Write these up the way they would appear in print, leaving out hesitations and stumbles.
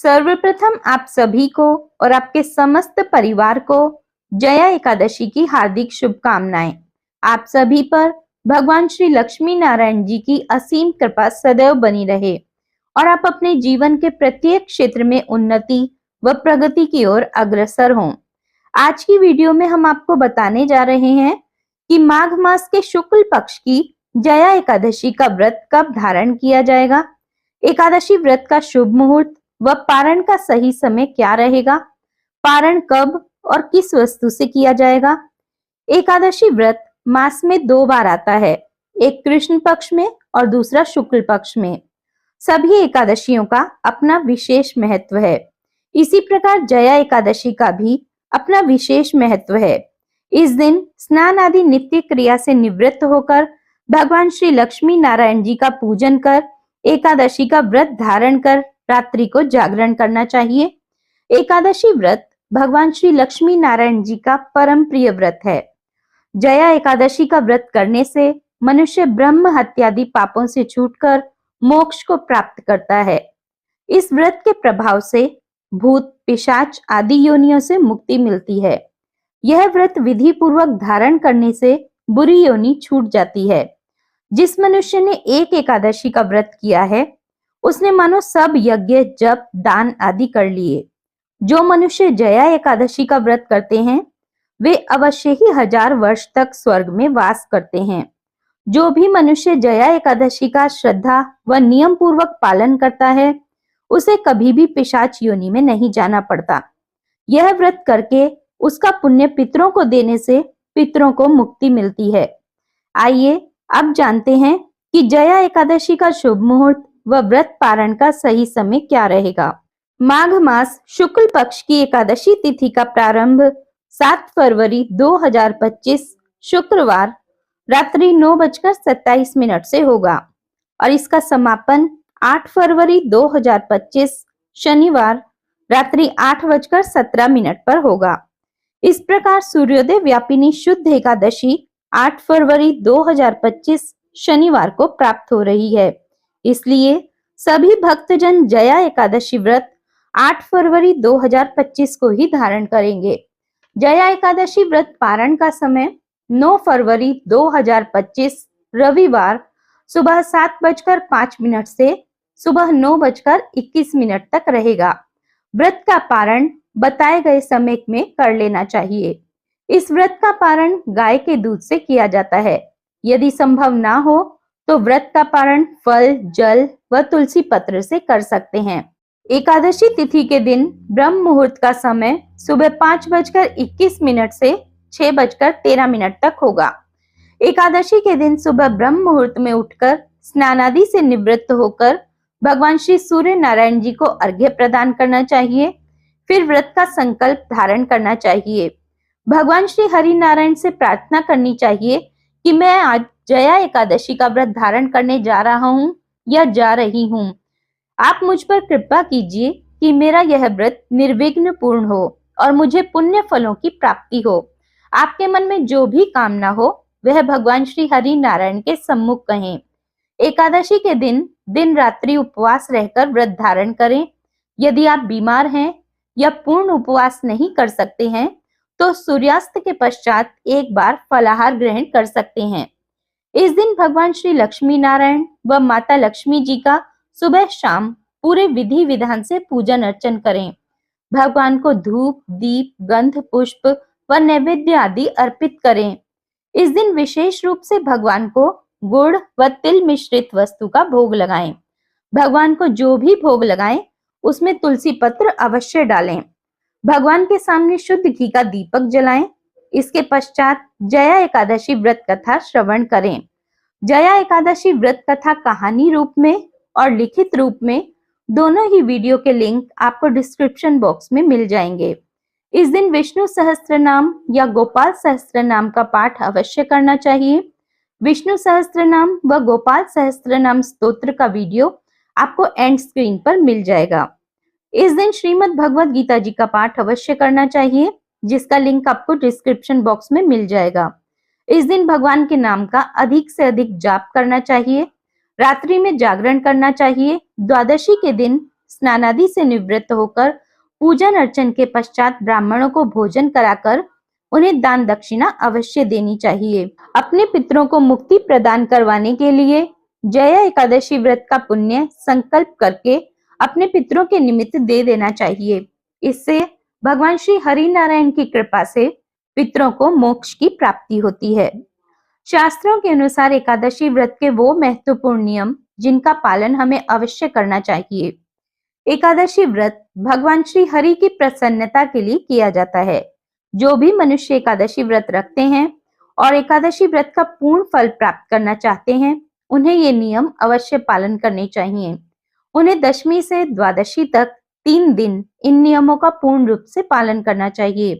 सर्वप्रथम आप सभी को और आपके समस्त परिवार को जया एकादशी की हार्दिक शुभकामनाएं। आप सभी पर भगवान श्री लक्ष्मी नारायण जी की असीम कृपा सदैव बनी रहे और आप अपने जीवन के प्रत्येक क्षेत्र में उन्नति व प्रगति की ओर अग्रसर हों। आज की वीडियो में हम आपको बताने जा रहे हैं कि माघ मास के शुक्ल पक्ष की जया एकादशी का व्रत कब धारण किया जाएगा, एकादशी व्रत का शुभ मुहूर्त व पारण का सही समय क्या रहेगा, पारण कब और किस वस्तु से किया जाएगा। एकादशी व्रत मास में 2 बार आता है, एक कृष्ण पक्ष में और दूसरा शुक्ल पक्ष में। सभी एकादशियों का अपना विशेष महत्व है। इसी प्रकार जया एकादशी का भी अपना विशेष महत्व है। इस दिन स्नान आदि नित्य क्रिया से निवृत्त होकर भगवान श्री लक्ष्मी नारायण जी का पूजन कर एकादशी का व्रत धारण कर रात्रि को जागरण करना चाहिए। एकादशी व्रत भगवान श्री लक्ष्मी नारायण जी का परम प्रिय व्रत है। जया एकादशी का व्रत करने से मनुष्य ब्रह्म हत्यादि पापों से छूटकर मोक्ष को प्राप्त करता है। इस व्रत के प्रभाव से भूत पिशाच आदि योनियों से मुक्ति मिलती है। यह व्रत विधि पूर्वक धारण करने से बुरी योनि छूट जाती है। जिस मनुष्य ने एक एकादशी का व्रत किया है उसने मानो सब यज्ञ जप दान आदि कर लिए। जो मनुष्य जया एकादशी का व्रत करते हैं वे अवश्य ही 1000 वर्ष तक स्वर्ग में वास करते हैं। जो भी मनुष्य जया एकादशी का श्रद्धा व नियम पूर्वक पालन करता है उसे कभी भी पिशाच योनि में नहीं जाना पड़ता। यह व्रत करके उसका पुण्य पितरों को देने से पितरों को मुक्ति मिलती है। आइए अब जानते हैं कि जया एकादशी का शुभ मुहूर्त व व्रत पारण का सही समय क्या रहेगा। माघ मास शुक्ल पक्ष की एकादशी तिथि का प्रारंभ 7 फरवरी 2025 शुक्रवार रात्रि 9:27 से होगा और इसका समापन 8 फरवरी 2025 शनिवार रात्रि 8:17 पर होगा। इस प्रकार सूर्योदय व्यापिनी शुद्ध एकादशी 8 फरवरी 2025 शनिवार को प्राप्त हो रही है। इसलिए सभी भक्तजन जया एकादशी व्रत 8 फरवरी 2025 को ही धारण करेंगे। जया एकादशी व्रत पारण का समय 9 फरवरी 2025 रविवार सुबह 7:05 से सुबह 9:21 तक रहेगा। व्रत का पारण बताए गए समय में कर लेना चाहिए। इस व्रत का पारण गाय के दूध से किया जाता है। यदि संभव ना हो तो व्रत का पारण फल, जल व तुलसी पत्र से कर सकते हैं। एकादशी तिथि के दिन ब्रह्म मुहूर्त का समय सुबह 5:21 से 6:13 तक होगा। एकादशी के दिन सुबह ब्रह्म मुहूर्त में उठकर स्नानादि से निवृत्त होकर भगवान श्री सूर्य नारायण जी को अर्घ्य प्रदान करना चाहिए। फिर व्रत का संकल्प धारण करना चाहिए। भगवान श्री हरि नारायण से प्रार्थना करनी चाहिए कि मैं आज जया एकादशी का व्रत धारण करने जा रहा हूँ या जा रही हूँ। आप मुझ पर कृपा कीजिए कि मेरा यह व्रत निर्विघ्न पूर्ण हो और मुझे पुण्य फलों की प्राप्ति हो। आपके मन में जो भी कामना हो वह भगवान श्री हरि नारायण के सम्मुख कहें। एकादशी के दिन दिन रात्रि उपवास रहकर व्रत धारण करें। यदि आप बीमार हैं या पूर्ण उपवास नहीं कर सकते हैं तो सूर्यास्त के पश्चात एक बार फलाहार ग्रहण कर सकते हैं। इस दिन भगवान श्री लक्ष्मी नारायण व माता लक्ष्मी जी का सुबह शाम पूरे विधि विधान से पूजन अर्चन करें। भगवान को धूप, दीप, गंध, पुष्प व नैवेद्य आदि अर्पित करें। इस दिन विशेष रूप से भगवान को गुड़ व तिल मिश्रित वस्तु का भोग लगाएं। भगवान को जो भी भोग लगाएं उसमें तुलसी पत्र अवश्य डालें। भगवान के सामने शुद्ध घी का दीपक जलाएं। इसके पश्चात जया एकादशी व्रत कथा श्रवण करें। जया एकादशी व्रत कथा कहानी रूप में और लिखित रूप में दोनों ही वीडियो के लिंक आपको डिस्क्रिप्शन बॉक्स में मिल जाएंगे। इस दिन विष्णु सहस्त्र नाम या गोपाल सहस्त्र नाम का पाठ अवश्य करना चाहिए। विष्णु सहस्त्र नाम व गोपाल सहस्त्र नाम स्तोत्र का वीडियो आपको एंड स्क्रीन पर मिल जाएगा। इस दिन श्रीमद् भगवद गीता जी का पाठ अवश्य करना चाहिए, जिसका लिंक आपको डिस्क्रिप्शन बॉक्स में मिल जाएगा। इस दिन भगवान के नाम का अधिक से अधिक जाप करना चाहिए। रात्रि में जागरण करना चाहिए। द्वादशी के दिन स्नानादि से निवृत्त होकर पूजन अर्चन के पश्चात ब्राह्मणों को भोजन कराकर उन्हें दान दक्षिणा अवश्य देनी चाहिए। अपने पितरों को मुक्ति प्रदान करवाने के लिए जया एकादशी व्रत का पुण्य संकल्प करके अपने पितरों के निमित्त दे देना चाहिए। इससे भगवान श्री हरि नारायण की कृपा से पितरों को मोक्ष की प्राप्ति होती है। शास्त्रों के अनुसार एकादशी व्रत के वो महत्वपूर्ण नियम जिनका पालन हमें अवश्य करना चाहिए। एकादशी व्रत भगवान श्री हरि की प्रसन्नता के लिए किया जाता है। जो भी मनुष्य एकादशी व्रत रखते हैं और एकादशी व्रत का पूर्ण फल प्राप्त करना चाहते हैं, उन्हें ये नियम अवश्य पालन करने चाहिए। उन्हें दशमी से द्वादशी तक 3 दिन इन नियमों का पूर्ण रूप से पालन करना चाहिए,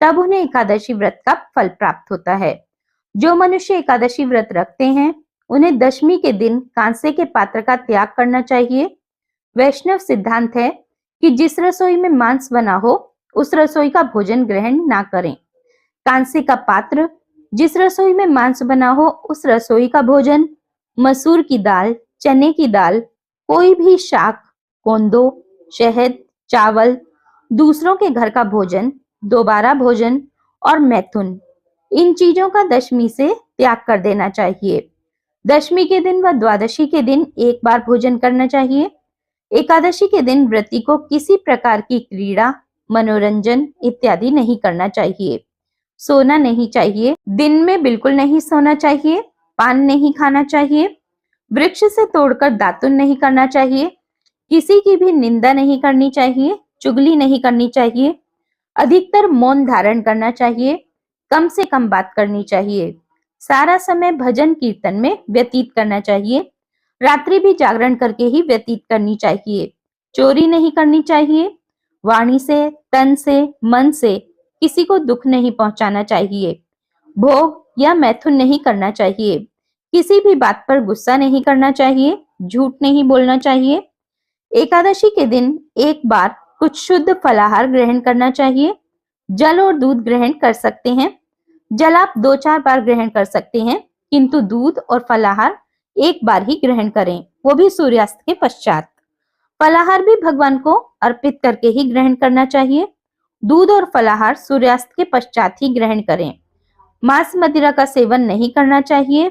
तब उन्हें एकादशी व्रत का फल प्राप्त होता है। जो मनुष्य एकादशी व्रत रखते हैं, उन्हें दशमी के दिन कांसे के पात्र का त्याग करना चाहिए। वैष्णव सिद्धांत है कि जिस रसोई में मांस बना हो उस रसोई का भोजन ग्रहण ना करें। कांसे का पात्र, जिस रसोई में मांस बना हो उस रसोई का भोजन, मसूर की दाल, चने की दाल, कोई भी शाक, कोंदो, शहद, चावल, दूसरों के घर का भोजन, दोबारा भोजन और मैथुन, इन चीजों का दशमी से त्याग कर देना चाहिए। दशमी के दिन व द्वादशी के दिन एक बार भोजन करना चाहिए। एकादशी के दिन व्रती को किसी प्रकार की क्रीड़ा, मनोरंजन इत्यादि नहीं करना चाहिए। सोना नहीं चाहिए, दिन में बिल्कुल नहीं सोना चाहिए, पान नहीं खाना चाहिए, वृक्ष से तोड़कर दातुन नहीं करना चाहिए, किसी की भी निंदा नहीं करनी चाहिए, चुगली नहीं करनी चाहिए, अधिकतर मौन धारण करना चाहिए, कम से कम बात करनी चाहिए, सारा समय भजन कीर्तन में व्यतीत करना चाहिए, रात्रि भी जागरण करके ही व्यतीत करनी चाहिए, चोरी नहीं करनी चाहिए, वाणी से, तन से, मन से किसी को दुख नहीं पहुंचाना चाहिए, भोग या मैथुन नहीं करना चाहिए, किसी भी बात पर गुस्सा नहीं करना चाहिए, झूठ नहीं बोलना चाहिए। एकादशी के दिन एक बार कुछ शुद्ध फलाहार ग्रहण करना चाहिए। जल और दूध ग्रहण कर सकते हैं। जल आप 2-4 बार ग्रहण कर सकते हैं, किंतु दूध और फलाहार एक बार ही ग्रहण करें, वो भी सूर्यास्त के पश्चात। फलाहार भी भगवान को अर्पित करके ही ग्रहण करना चाहिए। दूध और फलाहार सूर्यास्त के पश्चात ही ग्रहण करें। मांस मदिरा का सेवन नहीं करना चाहिए।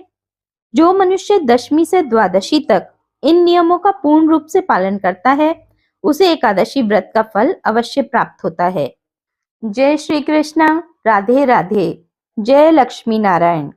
जो मनुष्य दशमी से द्वादशी तक इन नियमों का पूर्ण रूप से पालन करता है, उसे एकादशी व्रत का फल अवश्य प्राप्त होता है। जय श्री कृष्ण। राधे राधे। जय लक्ष्मी नारायण।